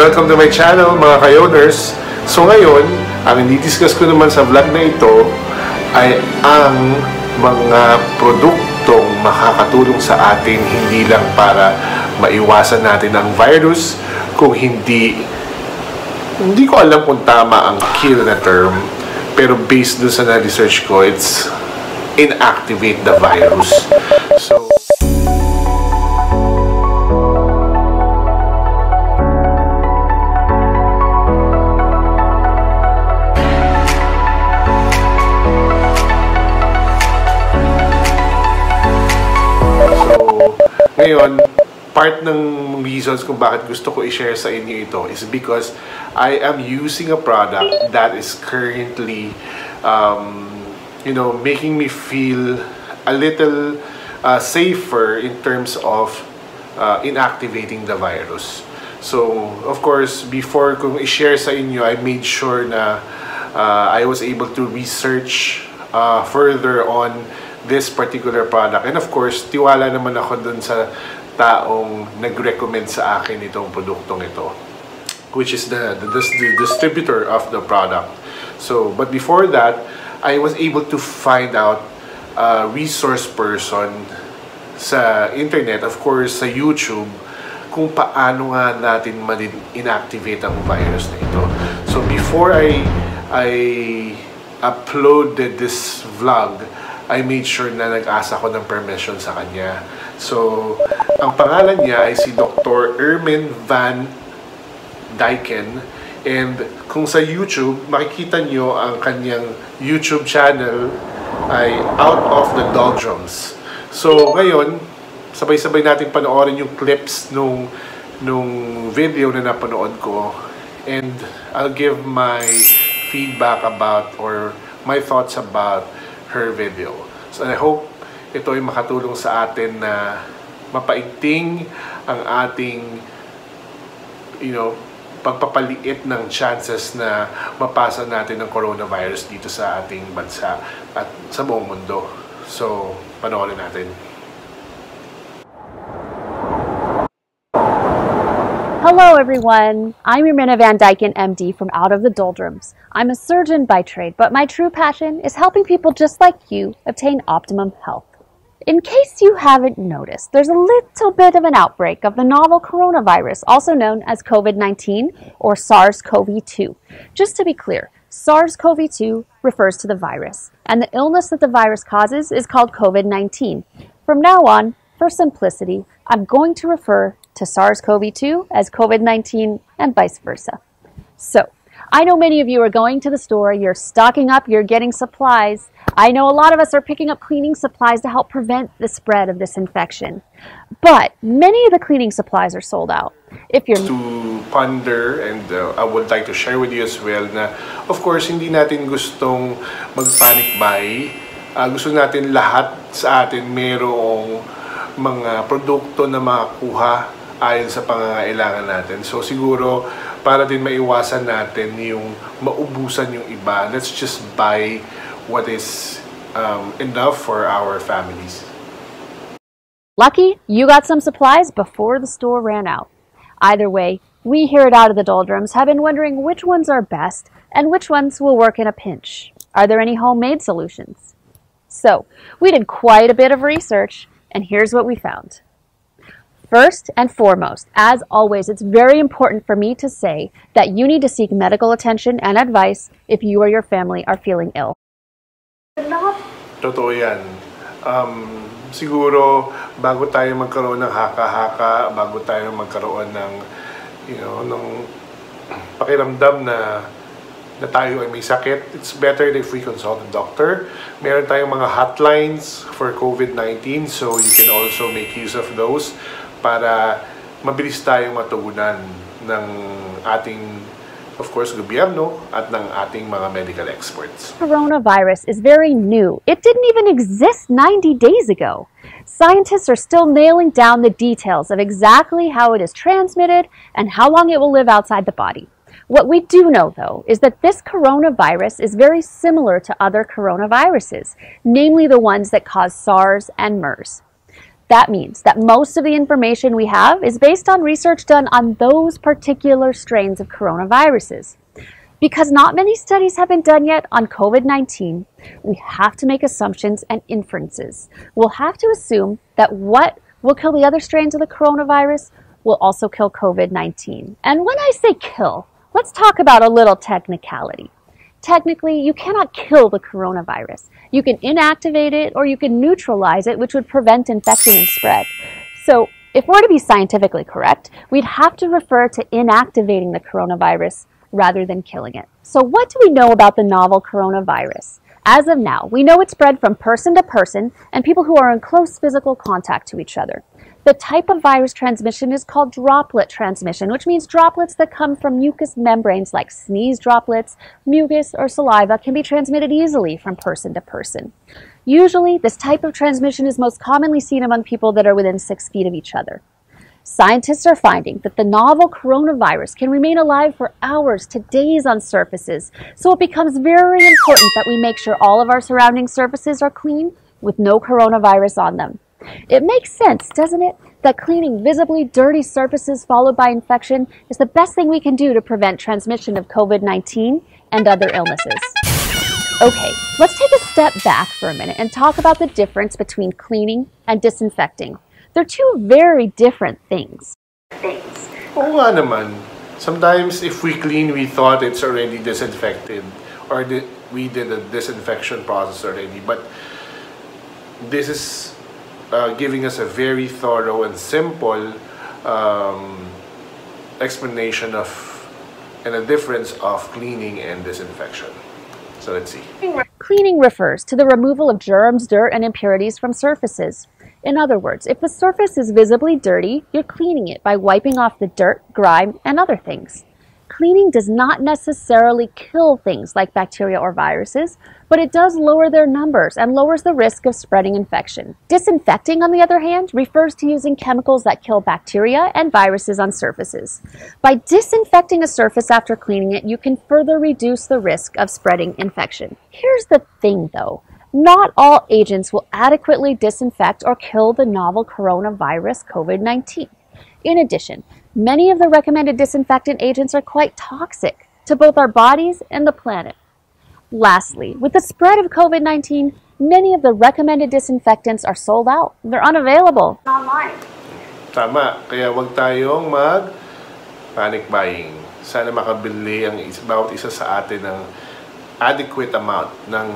Welcome to my channel mga ka-owners. So ngayon, ang i-discuss ko naman sa vlog na ito ay ang mga produktong makakatulong sa atin hindi lang para maiwasan natin ang virus, kung hindi ko alam kung tama ang kill na term, pero based doon sa na-research ko, it's inactivate the virus. So ngayon, part ng reasons kung bakit gusto ko i-share sa inyo ito is because I am using a product that is currently, making me feel a little safer in terms of inactivating the virus. So, of course, before kung i-share sa inyo, I made sure na I was able to research further on this particular product. And of course, tiwala naman ako dun sa taong nag-recommend sa akin itong produktong ito, which is the distributor of the product. So, but before that, I was able to find out a resource person sa internet, of course, sa YouTube, kung paano nga natin inactivate ang virus na ito. So, before I uploaded this vlog, I made sure na nag-asa ko ng permission sa kanya. So, ang pangalan niya ay si Dr. Ermin Van Dijken. And kung sa YouTube, makikita nyo ang kanyang YouTube channel ay Out of the Doldrums. So, ngayon, sabay-sabay natin panoorin yung clips nung video na napanood ko. And I'll give my feedback about or my thoughts about her video. So I hope ito ay makatulong sa atin na mapaigting ang ating pagpapaliit ng chances na mapasa natin ng coronavirus dito sa ating bansa at sa buong mundo. So, panoorin natin. Hello everyone, I'm Ermin Van Dijken, MD from Out of the Doldrums. I'm a surgeon by trade, but my true passion is helping people just like you obtain optimum health. In case you haven't noticed, there's a little bit of an outbreak of the novel coronavirus, also known as COVID-19 or SARS-CoV-2. Just to be clear, SARS-CoV-2 refers to the virus, and the illness that the virus causes is called COVID-19. From now on, for simplicity, I'm going to refer to SARS-CoV-2 as COVID-19 and vice versa. So, I know many of you are going to the store, you're stocking up, you're getting supplies. I know a lot of us are picking up cleaning supplies to help prevent the spread of this infection. But many of the cleaning supplies are sold out. If you're to ponder, and I would like to share with you as well na, of course, hindi natin gustong mag-panic buy. Gusto natin lahat sa atin mayroong mga produkto na makakuha ayon sa pangangailangan natin. So siguro, para din maiwasan natin yung maubusan yung iba, let's just buy what is enough for our families. Lucky, you got some supplies before the store ran out. Either way, we here at Out of the Doldrums have been wondering which ones are best and which ones will work in a pinch. Are there any homemade solutions? So, we did quite a bit of research, and here's what we found. First and foremost, as always, it's very important for me to say that you need to seek medical attention and advice if you or your family are feeling ill. Totoo yan. Siguro, bago tayo magkaroon ng haka-haka, bago tayo magkaroon ng, ng pakiramdam na tayo ay may sakit, it's better if we consult a doctor. Meron tayong mga hotlines for COVID-19, so you can also make use of those para mabilis tayong matugunan ng ating, of course, gobyerno at ng ating mga medical experts. Coronavirus is very new. It didn't even exist 90 days ago. Scientists are still nailing down the details of exactly how it is transmitted and how long it will live outside the body. What we do know, though, is that this coronavirus is very similar to other coronaviruses, namely the ones that cause SARS and MERS. That means that most of the information we have is based on research done on those particular strains of coronaviruses. Because not many studies have been done yet on COVID-19, we have to make assumptions and inferences. We'll have to assume that what will kill the other strains of the coronavirus will also kill COVID-19. And when I say kill, let's talk about a little technicality. Technically, you cannot kill the coronavirus. You can inactivate it or you can neutralize it, which would prevent infection and spread. So, if we're to be scientifically correct, we'd have to refer to inactivating the coronavirus rather than killing it. So, what do we know about the novel coronavirus? As of now, we know it's spread from person to person and people who are in close physical contact to each other. The type of virus transmission is called droplet transmission, which means droplets that come from mucous membranes like sneeze droplets, mucus, or saliva can be transmitted easily from person to person. Usually, this type of transmission is most commonly seen among people that are within 6 feet of each other. Scientists are finding that the novel coronavirus can remain alive for hours to days on surfaces, so it becomes very important that we make sure all of our surrounding surfaces are clean with no coronavirus on them. It makes sense, doesn't it, that cleaning visibly dirty surfaces followed by infection is the best thing we can do to prevent transmission of COVID-19 and other illnesses. Okay, let's take a step back for a minute and talk about the difference between cleaning and disinfecting. They're two very different things. Oo nga naman. Sometimes if we clean, we thought it's already disinfected or we did a disinfection process already. But this is giving us a very thorough and simple explanation of and a difference of cleaning and disinfection. So let's see. Cleaning refers to the removal of germs, dirt, and impurities from surfaces. In other words, if the surface is visibly dirty, you're cleaning it by wiping off the dirt, grime, and other things. Cleaning does not necessarily kill things like bacteria or viruses, but it does lower their numbers and lowers the risk of spreading infection. Disinfecting, on the other hand, refers to using chemicals that kill bacteria and viruses on surfaces. By disinfecting a surface after cleaning it, you can further reduce the risk of spreading infection. Here's the thing, though. Not all agents will adequately disinfect or kill the novel coronavirus COVID-19. In addition, many of the recommended disinfectant agents are quite toxic to both our bodies and the planet. Lastly, with the spread of COVID-19, many of the recommended disinfectants are sold out. They're unavailable online. Tama, kaya wag tayong mag-panic buying. Sana makabili ang bawat isa sa atin ng adequate amount ng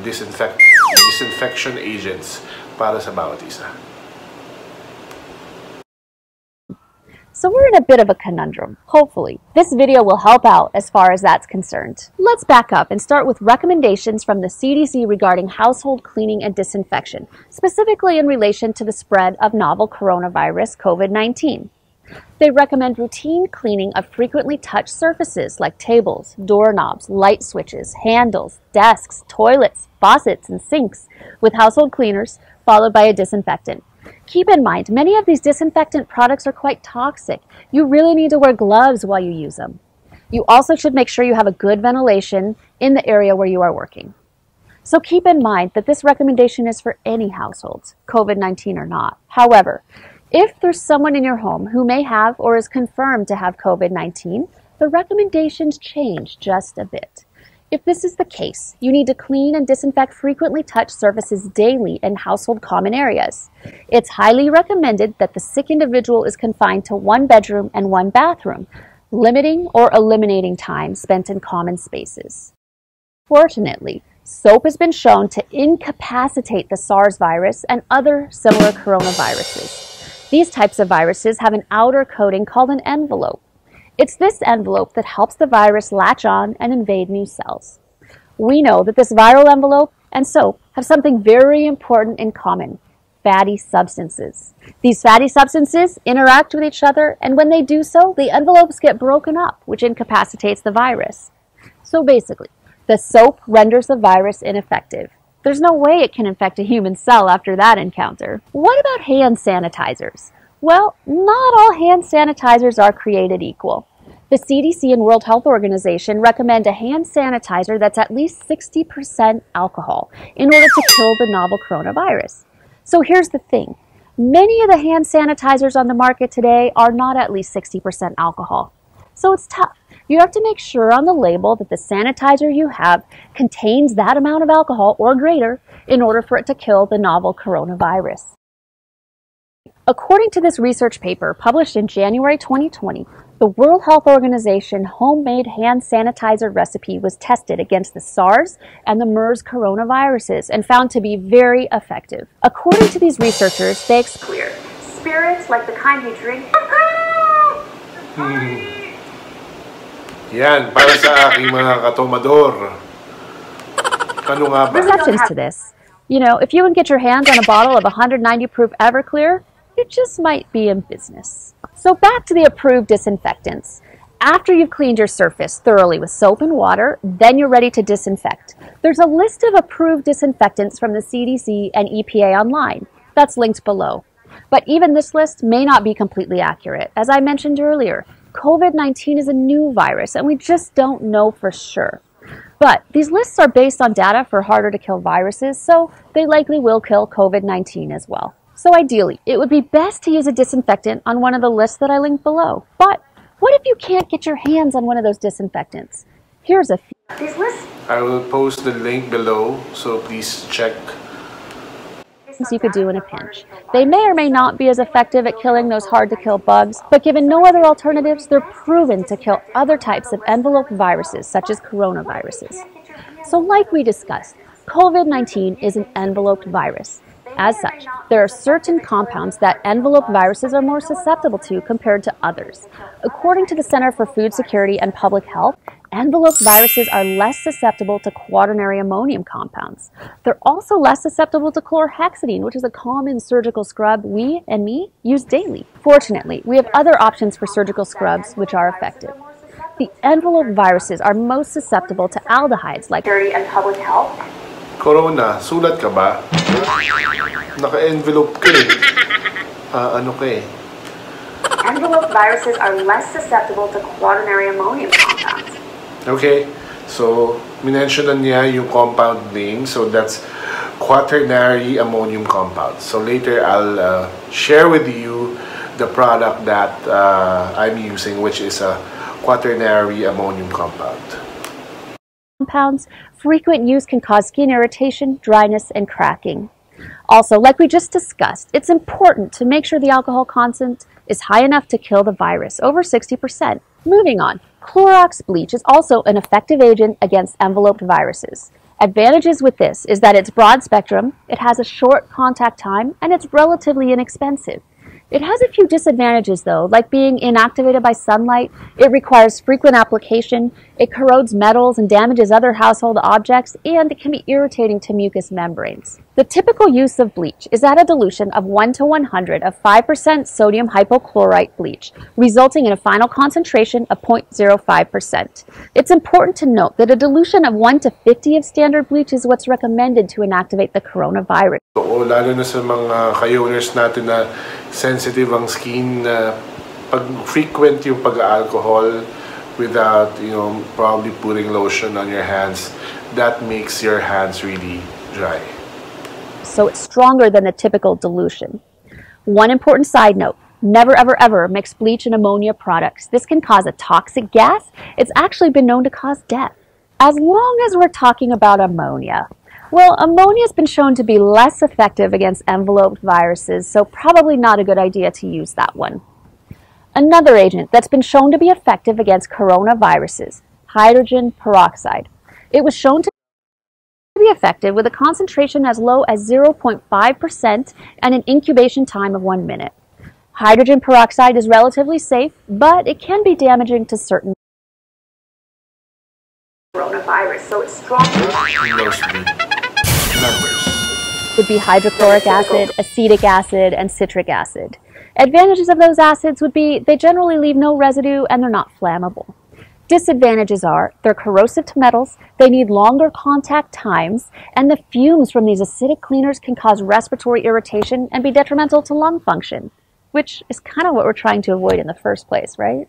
disinfection agents para sa bawat isa. So we're in a bit of a conundrum. Hopefully, this video will help out as far as that's concerned. Let's back up and start with recommendations from the CDC regarding household cleaning and disinfection, specifically in relation to the spread of novel coronavirus COVID-19. They recommend routine cleaning of frequently touched surfaces like tables, doorknobs, light switches, handles, desks, toilets, faucets, and sinks with household cleaners, followed by a disinfectant. Keep in mind, many of these disinfectant products are quite toxic. You really need to wear gloves while you use them. You also should make sure you have a good ventilation in the area where you are working. So keep in mind that this recommendation is for any households, COVID-19 or not. However, if there's someone in your home who may have or is confirmed to have COVID-19, the recommendations change just a bit. If this is the case, you need to clean and disinfect frequently touched surfaces daily in household common areas. It's highly recommended that the sick individual is confined to one bedroom and one bathroom, limiting or eliminating time spent in common spaces. Fortunately, soap has been shown to incapacitate the SARS virus and other similar coronaviruses. These types of viruses have an outer coating called an envelope. It's this envelope that helps the virus latch on and invade new cells. We know that this viral envelope and soap have something very important in common: fatty substances. These fatty substances interact with each other, and when they do so, the envelopes get broken up, which incapacitates the virus. So basically, the soap renders the virus ineffective. There's no way it can infect a human cell after that encounter. What about hand sanitizers? Well, not all hand sanitizers are created equal. The CDC and World Health Organization recommend a hand sanitizer that's at least 60% alcohol in order to kill the novel coronavirus. So here's the thing. Many of the hand sanitizers on the market today are not at least 60% alcohol. So it's tough. You have to make sure on the label that the sanitizer you have contains that amount of alcohol or greater in order for it to kill the novel coronavirus. According to this research paper published in January 2020, the World Health Organization homemade hand sanitizer recipe was tested against the SARS and the MERS coronaviruses and found to be very effective. According to these researchers, they clear spirits like the kind you drink. Yan, para sa aking mga katomador. Ano nga ba? Exceptions to this. You know, if you can get your hands on a bottle of 190 proof Everclear, you just might be in business. So back to the approved disinfectants. After you've cleaned your surface thoroughly with soap and water, then you're ready to disinfect. There's a list of approved disinfectants from the CDC and EPA online. That's linked below. But even this list may not be completely accurate. As I mentioned earlier, COVID-19 is a new virus and we just don't know for sure. But these lists are based on data for harder to kill viruses, so they likely will kill COVID-19 as well. So ideally, it would be best to use a disinfectant on one of the lists that I linked below. But what if you can't get your hands on one of those disinfectants? Here's a few. These lists I will post the link below, so please check. You could do in a pinch. They may or may not be as effective at killing those hard-to-kill bugs, but given no other alternatives, they're proven to kill other types of enveloped viruses, such as coronaviruses. So like we discussed, COVID-19 is an enveloped virus. As such, there are certain compounds that enveloped viruses are more susceptible to compared to others. According to the Center for Food Security and Public Health, enveloped viruses are less susceptible to quaternary ammonium compounds. They're also less susceptible to chlorhexidine, which is a common surgical scrub we and me use daily. Fortunately, we have other options for surgical scrubs which are effective. The enveloped viruses are most susceptible to aldehydes like Security and Public Health. Corona, sulat ka ba? Naka-envelope ka eh. Ano ka eh? Enveloped viruses are less susceptible to quaternary ammonium compounds. Okay, so minentionan niya yung compound name, so that's quaternary ammonium compound. So later I'll share with you the product that I'm using, which is a quaternary ammonium compound. Compounds, frequent use can cause skin irritation, dryness, and cracking. Also, like we just discussed, it's important to make sure the alcohol content is high enough to kill the virus, over 60%. Moving on, Clorox bleach is also an effective agent against enveloped viruses. Advantages with this is that it's broad spectrum, it has a short contact time, and it's relatively inexpensive. It has a few disadvantages though, like being inactivated by sunlight, it requires frequent application, it corrodes metals and damages other household objects, and it can be irritating to mucous membranes. The typical use of bleach is at a dilution of 1 to 100 of 5% sodium hypochlorite bleach, resulting in a final concentration of 0.05%. It's important to note that a dilution of 1 to 50 of standard bleach is what's recommended to inactivate the coronavirus. Oo, lalo na sa mga kayo-owners natin na sensitive ang skin, na pag frequent yung pag-alcohol without, probably putting lotion on your hands, that makes your hands really dry. So it's stronger than a typical dilution. One important side note, never ever ever mix bleach and ammonia products. This can cause a toxic gas. It's actually been known to cause death. As long as we're talking about ammonia, well, ammonia has been shown to be less effective against enveloped viruses, so probably not a good idea to use that one. Another agent that's been shown to be effective against coronaviruses, hydrogen peroxide. It was shown to be effective with a concentration as low as 0.5% and an incubation time of 1 minute. Hydrogen peroxide is relatively safe, but it can be damaging to certain coronavirus, so it's strong. Would be hydrochloric acid, acetic acid, and citric acid. Advantages of those acids would be they generally leave no residue and they're not flammable. Disadvantages are they're corrosive to metals, they need longer contact times, and the fumes from these acidic cleaners can cause respiratory irritation and be detrimental to lung function, which is kind of what we're trying to avoid in the first place, right?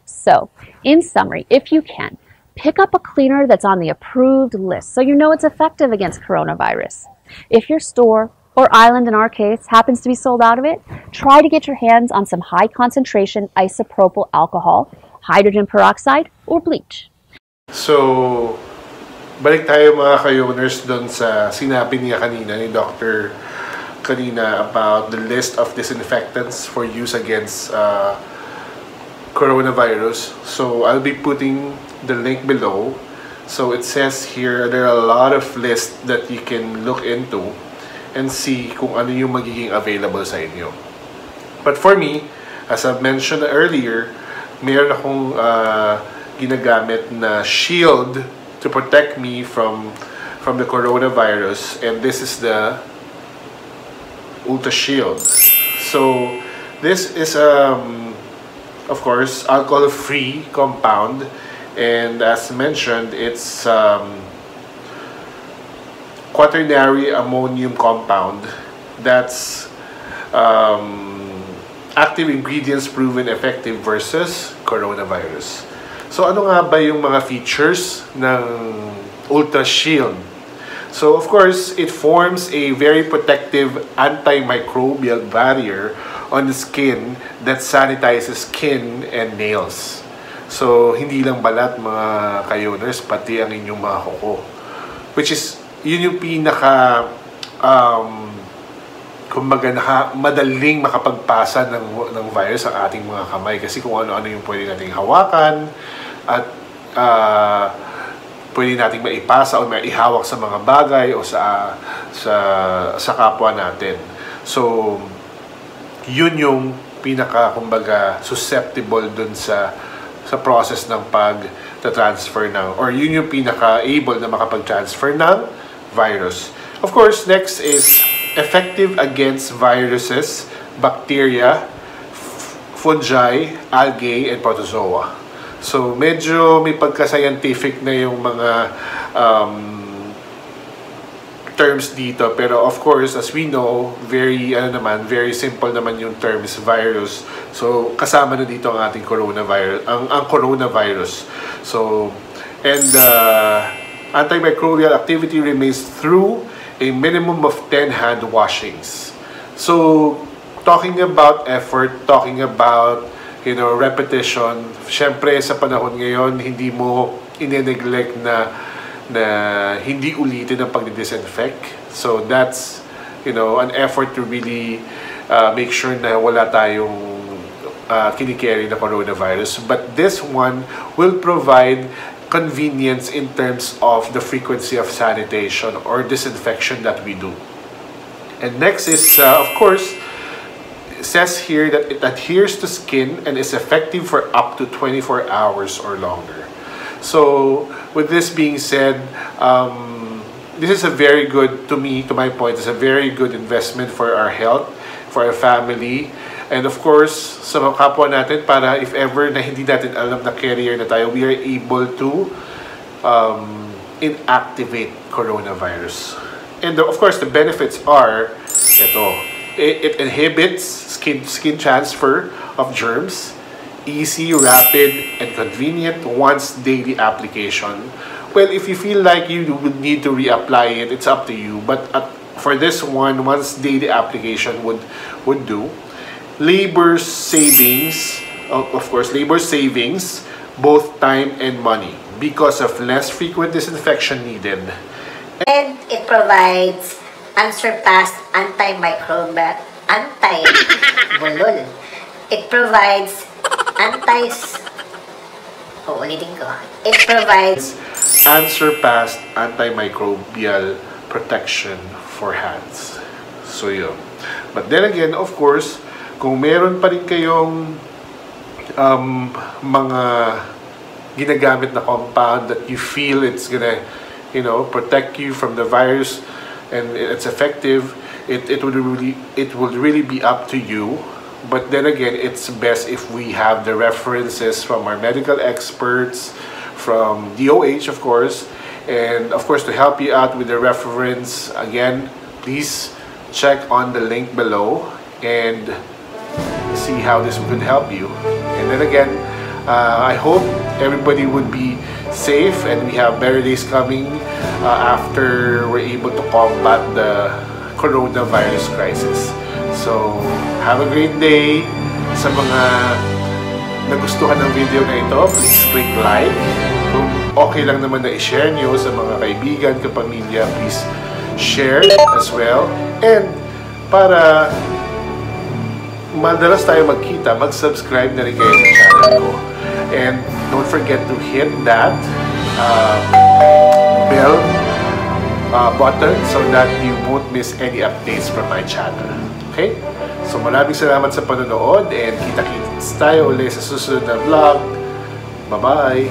So, in summary, if you can, pick up a cleaner that's on the approved list so you know it's effective against coronavirus. If your store, or island in our case, happens to be sold out of it, try to get your hands on some high concentration isopropyl alcohol, hydrogen peroxide, or bleach. So, balik tayo mga kayo-owners doon sa sinabi niya kanina, ni Dr. kanina about the list of disinfectants for use against coronavirus. So, I'll be putting the link below. So, it says here, there are a lot of lists that you can look into and see kung ano yung magiging available sa inyo. But for me, as I've mentioned earlier, meron akong ginagamit na shield to protect me from the coronavirus, and this is the Ultra Shield. So this is of course alcohol-free compound, and as mentioned, it's quaternary ammonium compound. That's active ingredients proven effective versus coronavirus. So ano nga ba yung mga features ng Ultra Shield? So of course, it forms a very protective antimicrobial barrier on the skin that sanitizes skin and nails. So hindi lang balat mga kayo-owners, pati ang inyong mga kuko. Which is, yun yung pinaka kumbaga madaling makapagpasa ng virus sa ating mga kamay, kasi kung ano-ano yung pwede nating hawakan at pwede nating maipasa o maihawak sa mga bagay o sa kapwa natin. So yun yung pinaka kumbaga susceptible dun sa process ng pag-transfer ng, or yun yung pinaka able na makapag-transfer ng virus. Of course, next is effective against viruses, bacteria, fungi, algae, and protozoa. So, medyo may pagka-scientific na yung mga terms dito. Pero of course, as we know, very simple naman yung terms virus. So, kasama na dito ang ating coronavirus, ang coronavirus. So, and antimicrobial activity remains through a minimum of 10 hand washings. So, talking about effort, talking about, repetition, syempre sa panahon ngayon, hindi mo ine-neglect na hindi ulitin ang pagdidisinfect. So, that's, an effort to really make sure na wala tayong kinikerry na coronavirus. But this one will provide convenience in terms of the frequency of sanitation or disinfection that we do. And next is, of course, it says here that it adheres to skin and is effective for up to 24 hours or longer. So, with this being said, this is a very good, to me, to my point, it's a very good investment for our health, for our family, and of course, sa mga kapwa natin, para if ever na hindi natin alam na carrier na tayo, we are able to inactivate coronavirus. And of course, the benefits are, ito, it inhibits skin transfer of germs, easy, rapid, and convenient once daily application. Well, if you feel like you would need to reapply it, it's up to you. But for this one, once daily application would do. Labor savings, of course, labor savings, both time and money because of less frequent disinfection needed. And it provides unsurpassed antimicrobial, anti-bulol. It provides It provides unsurpassed antimicrobial protection for hands. So yun. But then again, of course, kung meron pa rin kayong mga ginagamit na compound that you feel it's gonna, protect you from the virus and it's effective, it would really be up to you. But then again, it's best if we have the references from our medical experts, from DOH, of course, and of course to help you out with the reference, again, please check on the link below and see how this could help you. And then again, I hope everybody would be safe and we have better days coming after we're able to combat the coronavirus crisis. So, have a great day. Sa mga nagustuhan ng video na ito, please click like. Kung okay lang naman na i-share nyo sa mga kaibigan, kapamilya, please share as well. And para madalas tayo magkita, mag-subscribe na rin kayo sa channel ko. And don't forget to hit that bell button so that you won't miss any updates from my channel. Okay? So maraming salamat sa panonood and kita-kits tayo ulit sa susunod na vlog. Bye-bye!